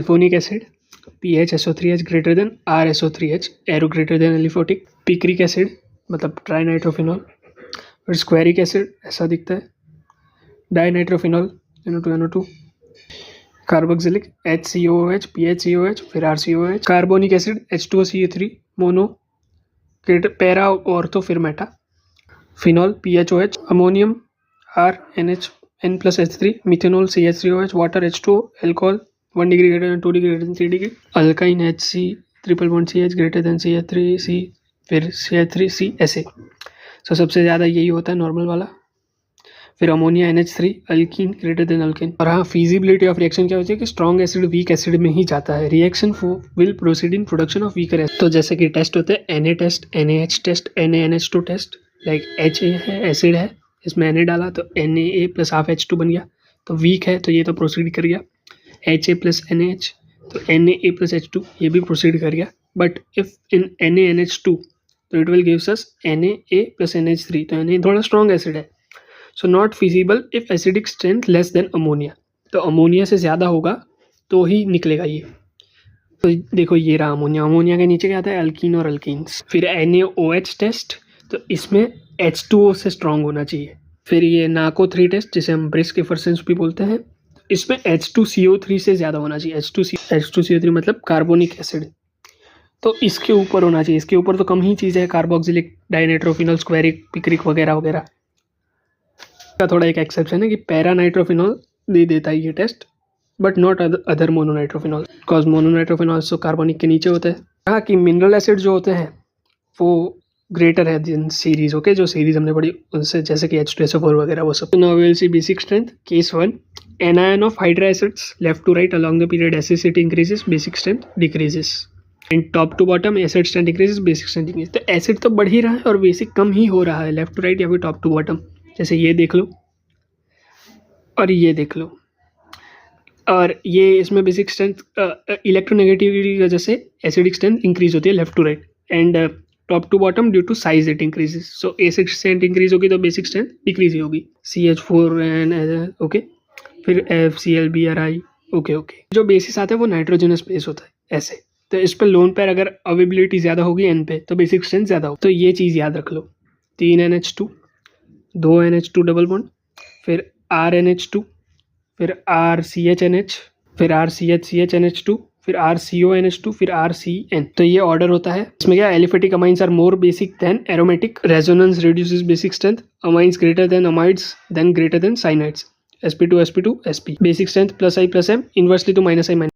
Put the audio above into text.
Sulphonic acid PHSO3H greater than RSO3H, एरो greater than aliphatic. Picric acid मतलब trinitrophenol. फिर squaric acid ऐसा दिखता है, dinitrophenol NO2NO2। Carboxylic HCOOH PHCOH फिर RCOH। Carbonic acid H2OCO3 mono para ortho फिर meta. Phenol PHOH। Ammonium RNH N+H3। Methanol CH3OH। Water H2O। Alcohol 1 degree greater than 2 degree greater than 3 degree. Alkyne HC triple bond CH greater than CH3C फिर CH3C ऐसे। सो सबसे ज़्यादा यही होता है normal वाला। फिर ammonia NH3 alkyne greater than alkane. और हाँ, फिजिबिलिटी ऑफ रिएक्शन क्या होती है कि स्ट्रॉन्ग एसिड वीक एसिड में ही जाता है। Reaction will proceed in production of weaker acid. तो जैसे कि टेस्ट होते हैं Na test, NaH test, NaNH2 test. Like HA है, एसिड है, इसमें Na डाला तो Na प्लस हाफ H2 बन गया, तो वीक है तो ये तो प्रोसीड कर गया। HA प्लस NaH तो Na प्लस H2 ये भी प्रोसीड कर गया। बट इफ इन NaNH2 तो it will gives us Na plus NH3, तो Na थोड़ा स्ट्रॉन्ग एसिड है। So not feasible if acidic strength less than ammonia. तो अमोनिया से ज़्यादा होगा तो ही निकलेगा ये। तो देखो ये रहा अमोनिया। अमोनिया के नीचे क्या आता है? अल्कीन और अल्कीन्स। फिर NaOH टेस्ट, तो इसमें H2O से स्ट्रॉन्ग होना चाहिए। फिर ये NaCO3 टेस्ट जिसे हम ब्रिस्क एफरसेंस भी बोलते हैं, इसमें H2CO3 से ज़्यादा होना चाहिए। H2CO3 मतलब कार्बोनिक एसिड, तो इसके ऊपर होना चाहिए। इसके ऊपर तो कम ही चीज़ है, कार्बोक्सिलिक, डाइनाइट्रोफिनॉल, स्क्वेरिक, पिक्रिक वगैरह वगैरह का थोड़ा एक एक्सेप्शन है कि पैरा नाइट्रोफिनॉल दे देता है ये test, but not other mononitrophenol, because mononitrophenol तो कार्बोनिक के नीचे होते हैं। कहा कि मिनरल एसिड जो होते हैं वो ग्रेटर है जिन सीरीज, ओके, जो सीरीज हमने पढ़ी उनसे, जैसे कि H2SO4 वगैरह वो सब। Now we will see basic strength. Case 1, anion of hydra acids left to right along the period acidity increases, basic strength decreases. And top to bottom acid strength decreases, basic strength decreases. तो acid तो बढ़ ही रहा है और basic कम ही हो रहा है, left to right या फिर टॉप टू बॉटम। जैसे ये देख लो और ये देख लो, और ये इसमें बेसिक स्ट्रेंथ इलेक्ट्रोनेगेटिविटी की वजह से एसिडिक स्ट्रेंथ इंक्रीज होती है left to right, and top to bottom due to size it increases. So acid strength increase होगी तो बेसिक स्ट्रेंथ डिक्रीज ही होगी। CH4N ओके, फिर FCl BRI ओके। जो बेसिस आता है वो नाइट्रोजनस बेस होता है ऐसे। तो इस पर लोन पेयर अगर अवेबिलिटी ज़्यादा होगी N पे तो बेसिक स्ट्रेंथ ज़्यादा होगी। तो ये चीज़ याद रख लो। 3 NH2, 2 NH2 डबल बॉन्ड, फिर RNH2, फिर RCHNH, फिर RCHCHNH2, फिर RCONH2, फिर RCN। तो ये ऑर्डर होता है। इसमें क्या, aliphatic amines are more basic than aromatic, resonance reduces basic strength, amines greater than amides then greater than cyanides, sp2 sp2 sp, basic strength +I +M inversely to -I